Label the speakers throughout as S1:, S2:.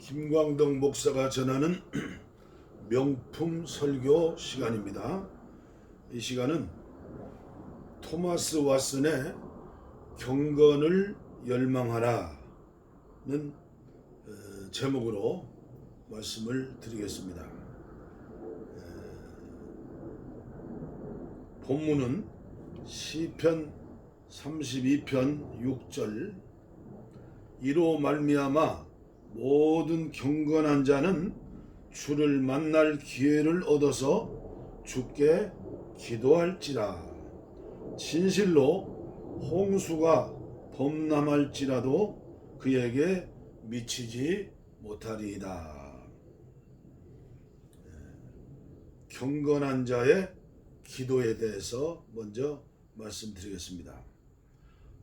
S1: 김광덕 목사가 전하는 명품 설교 시간입니다. 이 시간은 토마스 왓슨의 경건을 열망하라는 제목으로 말씀을 드리겠습니다. 본문은 시편 32편 6절, 이로 말미암아 모든 경건한 자는 주를 만날 기회를 얻어서 주께 기도할지라. 진실로 홍수가 범람할지라도 그에게 미치지 못하리이다. 경건한 자의 기도에 대해서 먼저 말씀드리겠습니다.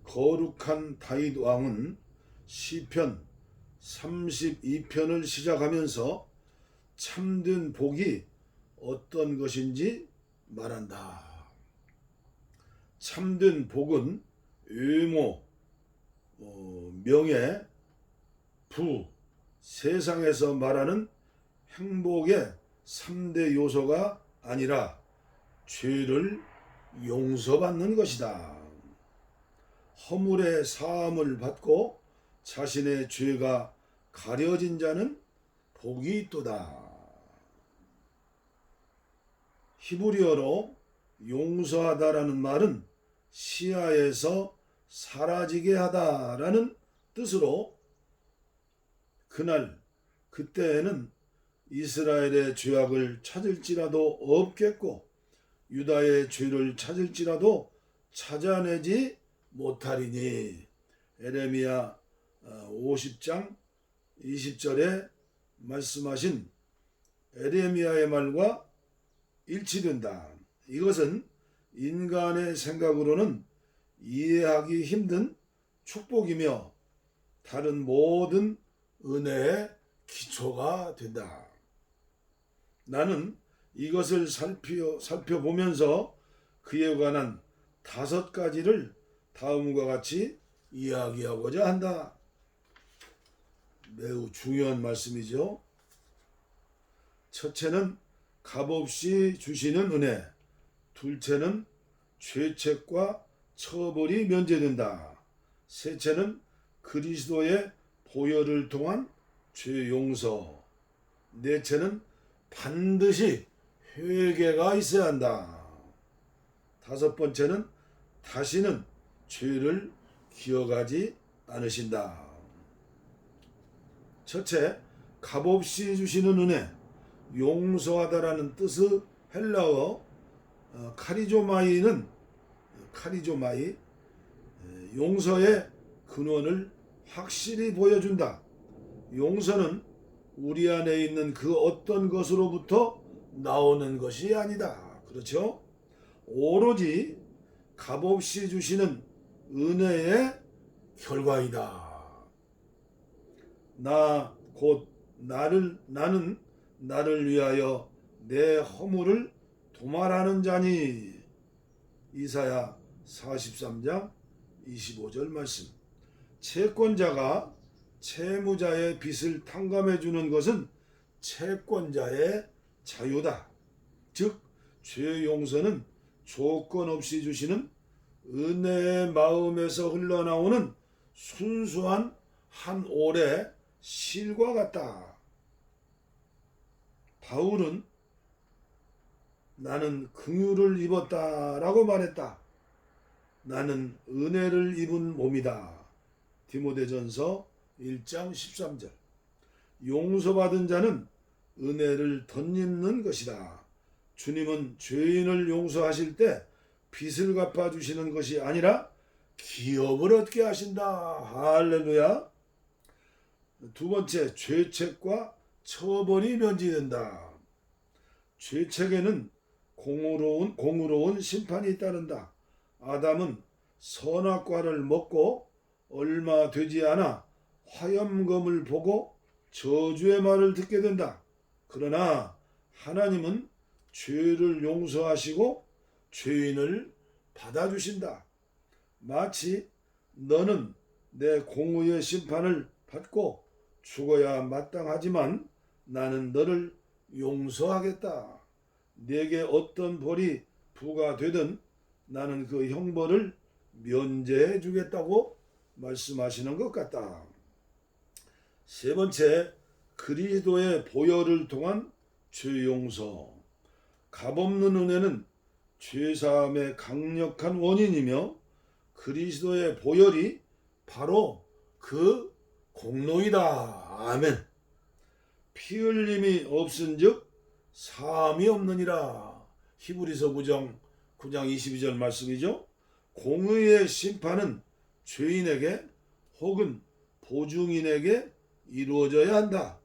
S1: 거룩한 다윗 왕은 시편 32편을 시작하면서 참된 복이 어떤 것인지 말한다. 참된 복은 외모, 명예, 부, 세상에서 말하는 행복의 3대 요소가 아니라 죄를 용서받는 것이다. 허물의 사함을 받고 자신의 죄가 가려진 자는 복이 있도다. 히브리어로 용서하다라는 말은 시야에서 사라지게 하다라는 뜻으로, 그때에는 이스라엘의 죄악을 찾을지라도 없겠고 유다의 죄를 찾을지라도 찾아내지 못하리니, 에레미야 50장 20절에 말씀하신 에레미야의 말과 일치된다. 이것은 인간의 생각으로는 이해하기 힘든 축복이며 다른 모든 은혜의 기초가 된다. 나는 이것을 살펴보면서 그에 관한 5가지를 다음과 같이 이야기하고자 한다. 매우 중요한 말씀이죠. 첫째는 값없이 주시는 은혜, 둘째는 죄책과 처벌이 면제된다, 셋째는 그리스도의 보혈을 통한 죄 용서, 넷째는 반드시 회개가 있어야 한다, 다섯 번째는 다시는 죄를 기억하지 않으신다. 첫째, 값없이 주시는 은혜, 용서하다라는 뜻의 헬라어 카리조마이, 용서의 근원을 확실히 보여준다. 용서는 우리 안에 있는 그 어떤 것으로부터 나오는 것이 아니다. 그렇죠? 오로지 값없이 주시는 은혜의 결과이다. 나는 나를 위하여 내 허물을 도말하는 자니. 이사야 43장 25절 말씀. 채권자가 채무자의 빚을 탕감해 주는 것은 채권자의 자유다. 즉 죄 용서는 조건 없이 주시는 은혜의 마음에서 흘러나오는 순수한 한 올의 실과 같다. 바울은 나는 긍휼을 입었다라고 말했다. 나는 은혜를 입은 몸이다. 디모데전서 1장 13절. 용서받은 자는 은혜를 덧입는 것이다. 주님은 죄인을 용서하실 때 빚을 갚아주시는 것이 아니라 기업을 얻게 하신다. 할렐루야. 두 번째, 죄책과 처벌이 면제된다. 죄책에는 공의로운 심판이 따른다. 아담은 선악과를 먹고 얼마 되지 않아 화염검을 보고 저주의 말을 듣게 된다. 그러나 하나님은 죄를 용서하시고 죄인을 받아주신다. 마치 너는 내 공의의 심판을 받고 죽어야 마땅하지만 나는 너를 용서하겠다. 내게 어떤 벌이 부과되든 나는 그 형벌을 면제해 주겠다고 말씀하시는 것 같다. 세 번째, 그리스도의 보혈을 통한 죄 용서. 값없는 은혜는 죄사함의 강력한 원인이며 그리스도의 보혈이 바로 그 공로이다. 아멘. 피 흘림이 없은즉 사함이 없느니라. 히브리서 9장 22절 말씀이죠. 공의의 심판은 죄인에게 혹은 보증인에게 이루어져야 한다.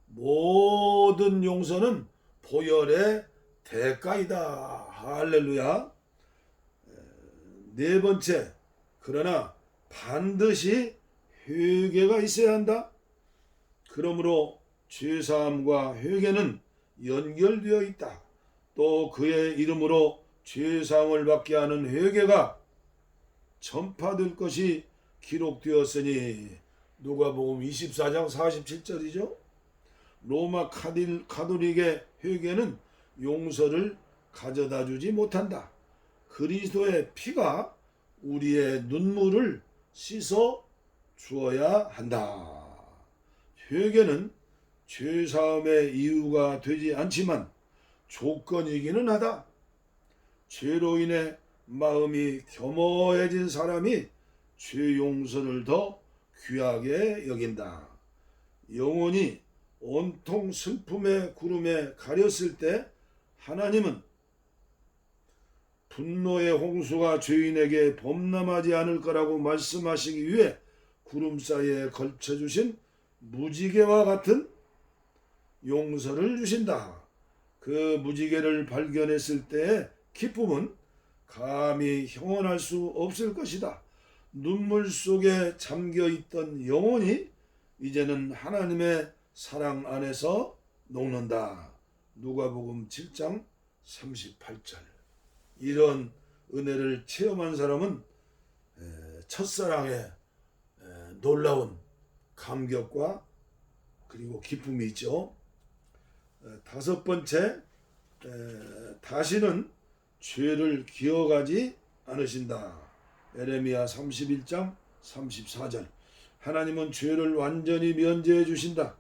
S1: 모든 용서는 보혈의 대가이다. 할렐루야. 네 번째, 그러나 반드시 회개가 있어야 한다. 그러므로 죄사함과 회개는 연결되어 있다. 또 그의 이름으로 죄사함을 받게 하는 회개가 전파될 것이 기록되었으니 누가복음 24장 47절이죠. 로마 가톨릭의 회개는 용서를 가져다 주지 못한다. 그리스도의 피가 우리의 눈물을 씻어 주어야 한다. 회개는 죄사함의 이유가 되지 않지만 조건이기는 하다. 죄로 인해 마음이 겸허해진 사람이 죄 용서를 더 귀하게 여긴다. 영혼이 온통 슬픔의 구름에 가렸을 때 하나님은 분노의 홍수가 죄인에게 범람하지 않을 거라고 말씀하시기 위해 구름 사이에 걸쳐주신 무지개와 같은 용서를 주신다. 그 무지개를 발견했을 때의 기쁨은 감히 형언할 수 없을 것이다. 눈물 속에 잠겨있던 영혼이 이제는 하나님의 사랑 안에서 녹는다. 누가복음 7장 38절. 이런 은혜를 체험한 사람은 첫사랑의 놀라운 감격과 그리고 기쁨이 있죠. 다섯 번째, 다시는 죄를 기억하지 않으신다. 에레미야 31장 34절. 하나님은 죄를 완전히 면제해 주신다.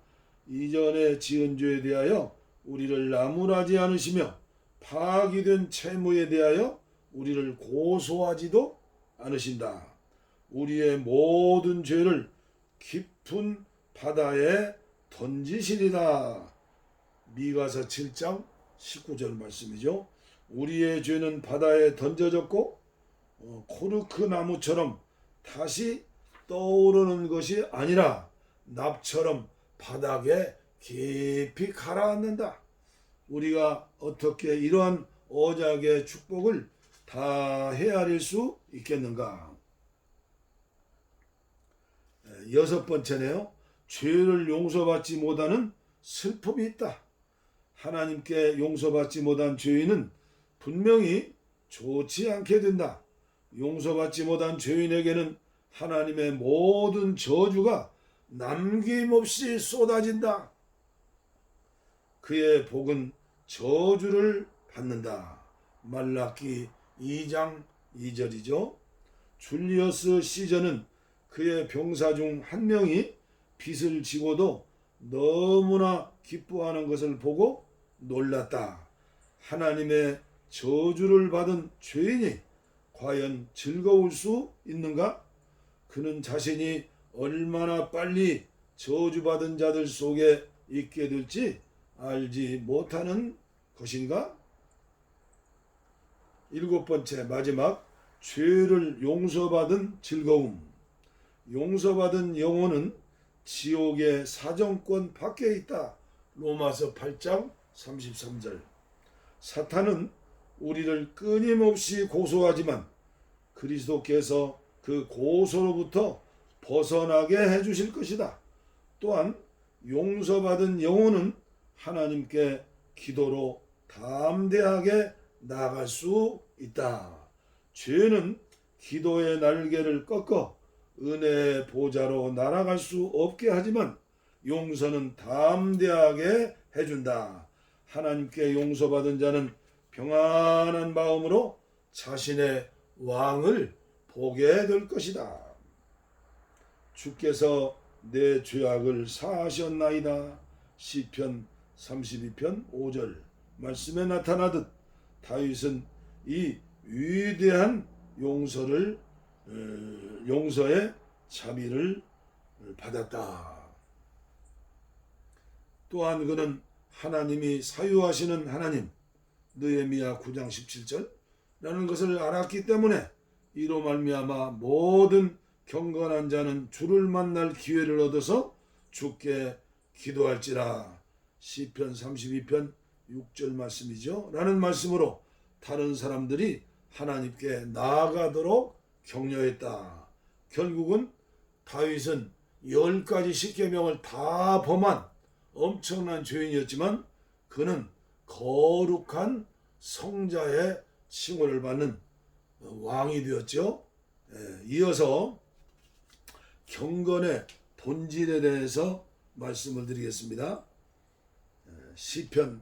S1: 이전에 지은 죄에 대하여 우리를 나무라지 않으시며 파기된 채무에 대하여 우리를 고소하지도 않으신다. 우리의 모든 죄를 깊은 바다에 던지시리라. 미가서 7장 19절 말씀이죠. 우리의 죄는 바다에 던져졌고 코르크 나무처럼 다시 떠오르는 것이 아니라 납처럼 바닥에 깊이 가라앉는다. 우리가 어떻게 이러한 언약의 축복을 다 헤아릴 수 있겠는가? 여섯 번째네요. 죄를 용서받지 못하는 슬픔이 있다. 하나님께 용서받지 못한 죄인은 분명히 좋지 않게 된다. 용서받지 못한 죄인에게는 하나님의 모든 저주가 남김없이 쏟아진다. 그의 복은 저주를 받는다. 말라기 2장 2절이죠. 줄리어스 시저는 그의 병사 중 한 명이 빚을 지고도 너무나 기뻐하는 것을 보고 놀랐다. 하나님의 저주를 받은 죄인이 과연 즐거울 수 있는가? 그는 자신이 얼마나 빨리 저주받은 자들 속에 있게 될지 알지 못하는 것인가? 일곱 번째, 마지막, 죄를 용서받은 즐거움. 용서받은 영혼은 지옥의 사정권 밖에 있다. 로마서 8장 33절. 사탄은 우리를 끊임없이 고소하지만 그리스도께서 그 고소로부터 벗어나게 해주실 것이다. 또한 용서받은 영혼은 하나님께 기도로 담대하게 나아갈 수 있다. 죄는 기도의 날개를 꺾어 은혜의 보좌로 날아갈 수 없게 하지만 용서는 담대하게 해준다. 하나님께 용서받은 자는 평안한 마음으로 자신의 왕을 보게 될 것이다. 주께서 내 죄악을 사하셨나이다. 시편 32편 5절 말씀에 나타나듯 다윗은 이 위대한 용서의 자비를 받았다. 또한 그는 하나님이 사유하시는 하나님, 느헤미야 9장 17절라는 것을 알았기 때문에 이로 말미암아 모든 경건한 자는 주를 만날 기회를 얻어서 주께 기도할지라. 시편 32편 6절 말씀이죠. 라는 말씀으로 다른 사람들이 하나님께 나아가도록 격려했다. 결국은 다윗은 10가지 십계명을 다 범한 엄청난 죄인이었지만 그는 거룩한 성자의 칭호를 받는 왕이 되었죠. 이어서 경건의 본질에 대해서 말씀을 드리겠습니다. 시편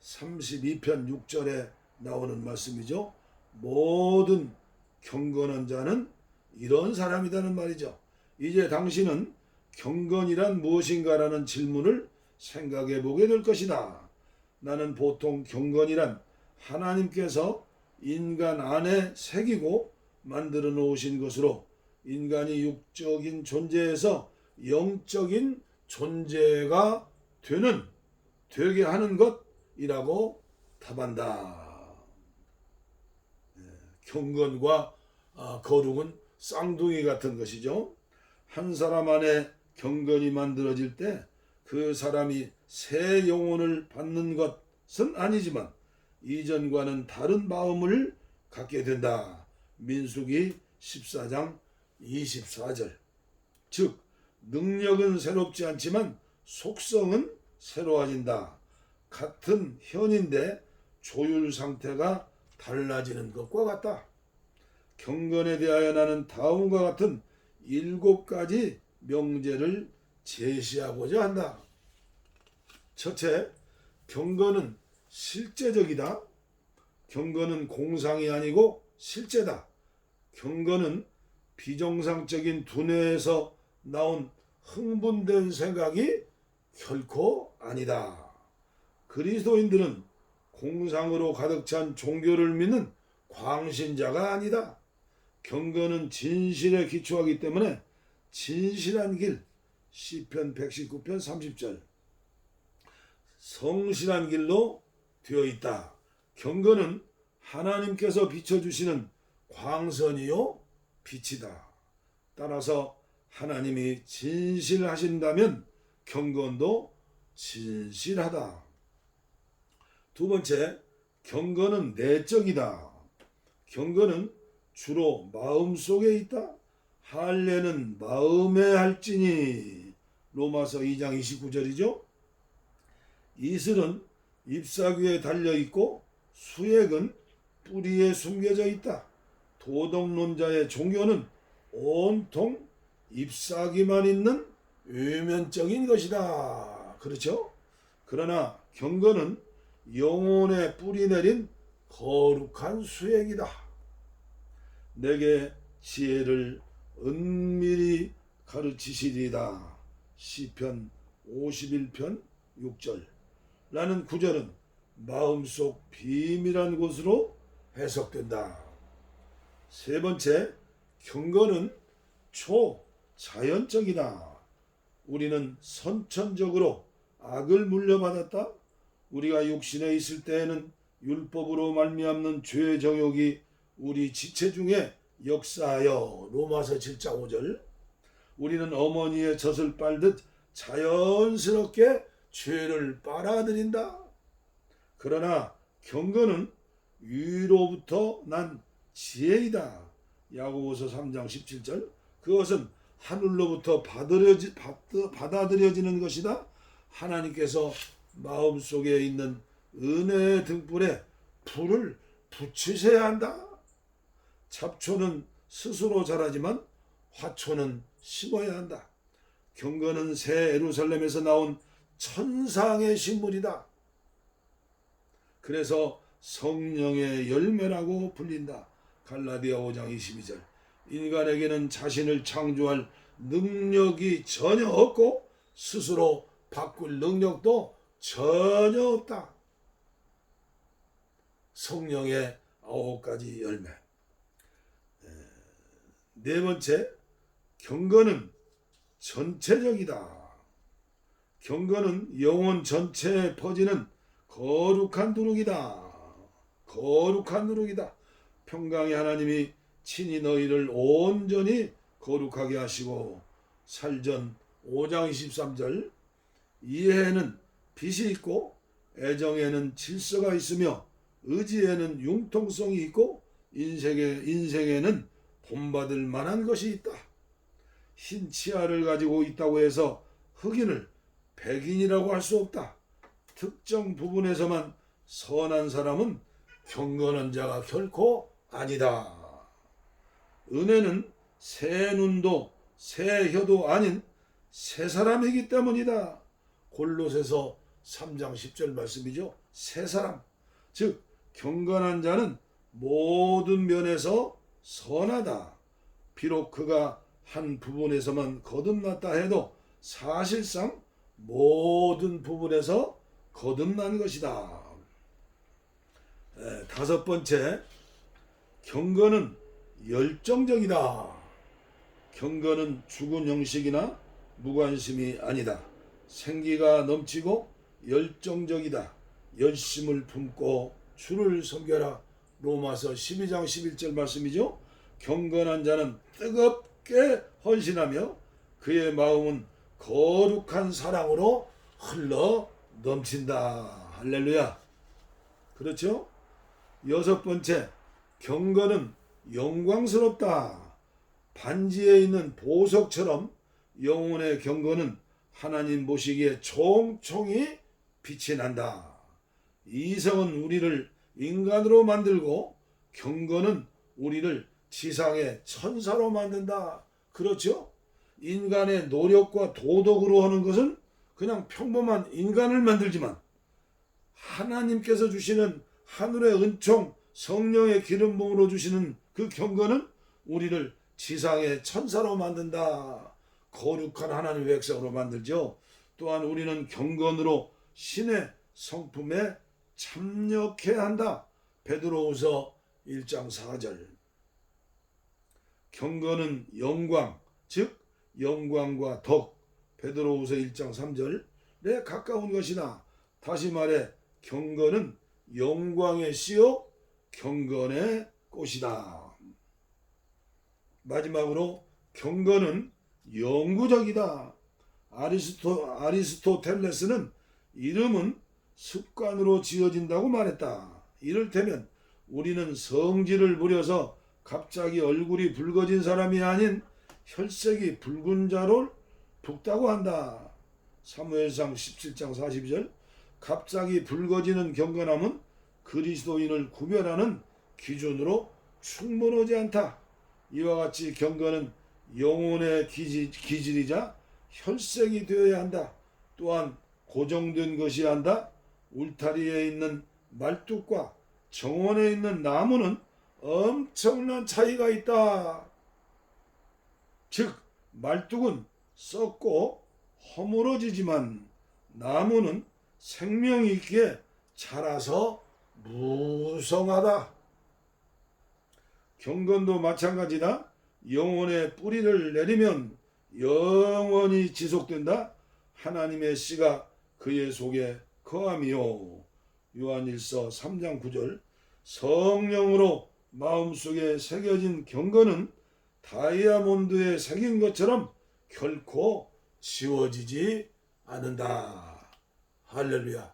S1: 32편 6절에 나오는 말씀이죠. 모든 경건한 자는 이런 사람이라는 말이죠. 이제 당신은 경건이란 무엇인가라는 질문을 생각해 보게 될 것이다. 나는 보통 경건이란 하나님께서 인간 안에 새기고 만들어 놓으신 것으로 인간이 육적인 존재에서 영적인 존재가 되게 하는 것이라고 답한다. 경건과 거룩은 쌍둥이 같은 것이죠. 한 사람 안에 경건이 만들어질 때 그 사람이 새 영혼을 받는 것은 아니지만 이전과는 다른 마음을 갖게 된다. 민수기 14장 24절. 즉 능력은 새롭지 않지만 속성은 새로워진다. 같은 현인데 조율 상태가 달라지는 것과 같다. 경건에 대하여 나는 다음과 같은 7가지 명제를 제시하고자 한다. 첫째, 경건은 실제적이다. 경건은 공상이 아니고 실제다. 경건은 비정상적인 두뇌에서 나온 흥분된 생각이 결코 아니다. 그리스도인들은 공상으로 가득 찬 종교를 믿는 광신자가 아니다. 경건은 진실에 기초하기 때문에 진실한 길, 시편 119편 30절, 성실한 길로 되어 있다. 경건은 하나님께서 비춰주시는 광선이요 빛이다. 따라서 하나님이 진실하신다면 경건도 진실하다. 두 번째, 경건은 내적이다. 경건은 주로 마음속에 있다. 할례는 마음에 할지니, 로마서 2장 29절이죠. 이슬은 잎사귀에 달려있고 수액은 뿌리에 숨겨져 있다. 도덕론자의 종교는 온통 잎사귀만 있는 외면적인 것이다. 그렇죠? 그러나 경건은 영혼에 뿌리 내린 거룩한 수액이다. 내게 지혜를 은밀히 가르치시리다. 시편 51편 6절 라는 구절은 마음속 비밀한 곳으로 해석된다. 세 번째, 경건은 초자연적이다. 우리는 선천적으로 악을 물려받았다. 우리가 육신에 있을 때에는 율법으로 말미암는 죄의 정욕이 우리 지체 중에 역사하여, 로마서 7장 5절. 우리는 어머니의 젖을 빨듯 자연스럽게 죄를 빨아들인다. 그러나 경건은 위로부터 난 지혜이다. 야고보서 3장 17절. 그것은 하늘로부터 받아들여지는 것이다. 하나님께서 마음속에 있는 은혜의 등불에 불을 붙이셔야 한다. 잡초는 스스로 자라지만 화초는 심어야 한다. 경건은 새 예루살렘에서 나온 천상의 식물이다. 그래서 성령의 열매라고 불린다. 갈라디아 5장 22절. 인간에게는 자신을 창조할 능력이 전혀 없고 스스로 바꿀 능력도 전혀 없다. 성령의 9가지 열매. 네 번째, 경건은 전체적이다. 경건은 영혼 전체에 퍼지는 거룩한 누룩이다. 거룩한 누룩이다. 평강의 하나님이 친히 너희를 온전히 거룩하게 하시고 살전 5장 23절. 이해에는 빛이 있고 애정에는 질서가 있으며 의지에는 융통성이 있고 인생에는 본받을 만한 것이 있다. 흰 치아를 가지고 있다고 해서 흑인을 백인이라고 할 수 없다. 특정 부분에서만 선한 사람은 경건한 자가 결코 아니다. 은혜는 새 눈도 새 혀도 아닌 새 사람이기 때문이다. 골로새서 3장 10절 말씀이죠. 새 사람, 즉 경건한 자는 모든 면에서 선하다. 비록 그가 한 부분에서만 거듭났다 해도 사실상 모든 부분에서 거듭난 것이다. 다섯 번째, 경건은 열정적이다. 경건은 죽은 형식이나 무관심이 아니다. 생기가 넘치고 열정적이다. 열심을 품고 주를 섬겨라. 로마서 12장 11절 말씀이죠. 경건한 자는 뜨겁게 헌신하며 그의 마음은 거룩한 사랑으로 흘러 넘친다. 할렐루야. 그렇죠? 여섯 번째, 경건은 영광스럽다. 반지에 있는 보석처럼 영혼의 경건은 하나님 보시기에 총총히 빛이 난다. 이성은 우리를 인간으로 만들고 경건은 우리를 지상의 천사로 만든다. 그렇죠? 인간의 노력과 도덕으로 하는 것은 그냥 평범한 인간을 만들지만 하나님께서 주시는 하늘의 은총, 성령의 기름 부음으로 주시는 그 경건은 우리를 지상의 천사로 만든다. 거룩한 하나님의 백성으로 만들죠. 또한 우리는 경건으로 신의 성품에 참여해야 한다. 베드로후서 1장 4절. 경건은 영광, 즉 영광과 덕, 베드로후서 1장 3절에 가까운 것이다. 다시 말해 경건은 영광의 씨요 경건의 꽃이다. 마지막으로 경건은 영구적이다. 아리스토텔레스는 이름은 습관으로 지어진다고 말했다. 이를테면 우리는 성질을 부려서 갑자기 얼굴이 붉어진 사람이 아닌 혈색이 붉은 자를 붓다고 한다. 사무엘상 17장 42절. 갑자기 붉어지는 경건함은 그리스도인을 구별하는 기준으로 충분하지 않다. 이와 같이 경건은 영혼의 기질이자 혈색이 되어야 한다. 또한 고정된 것이 한다. 울타리에 있는 말뚝과 정원에 있는 나무는 엄청난 차이가 있다. 즉 말뚝은 썩고 허물어지지만 나무는 생명이 있기에 자라서 무성하다. 경건도 마찬가지다. 영혼의 뿌리를 내리면 영원히 지속된다. 하나님의 씨가 그의 속에 거함이요. 요한일서 3장 9절. 성령으로 마음속에 새겨진 경건은 다이아몬드에 새긴 것처럼 결코 지워지지 않는다. 할렐루야.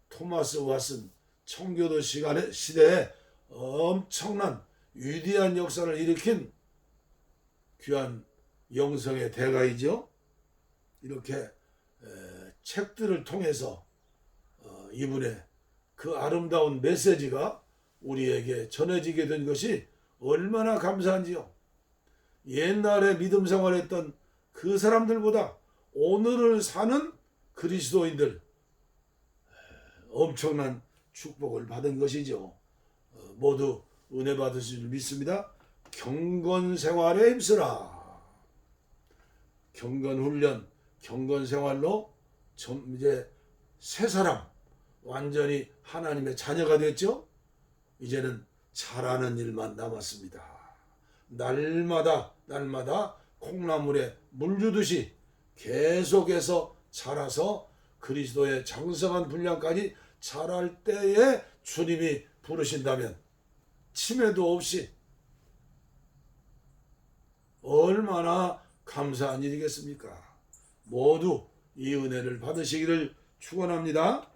S1: 토마스 왓슨 청교도 시대에 엄청난 위대한 역사를 일으킨 귀한 영성의 대가이죠. 이렇게 책들을 통해서 이분의 그 아름다운 메시지가 우리에게 전해지게 된 것이 얼마나 감사한지요. 옛날에 믿음 생활했던 그 사람들보다 오늘을 사는 그리스도인들 엄청난 축복을 받은 것이죠. 모두 은혜 받으실 줄 믿습니다. 경건 생활에 힘쓰라. 경건 훈련, 경건 생활로 이제 새 사람, 완전히 하나님의 자녀가 됐죠. 이제는 잘하는 일만 남았습니다. 날마다 콩나물에 물 주듯이 계속해서 자라서 그리스도의 장성한 분량까지 자랄 때에 주님이 부르신다면 치매도 없이 얼마나 감사한 일이겠습니까? 모두 이 은혜를 받으시기를 축원합니다.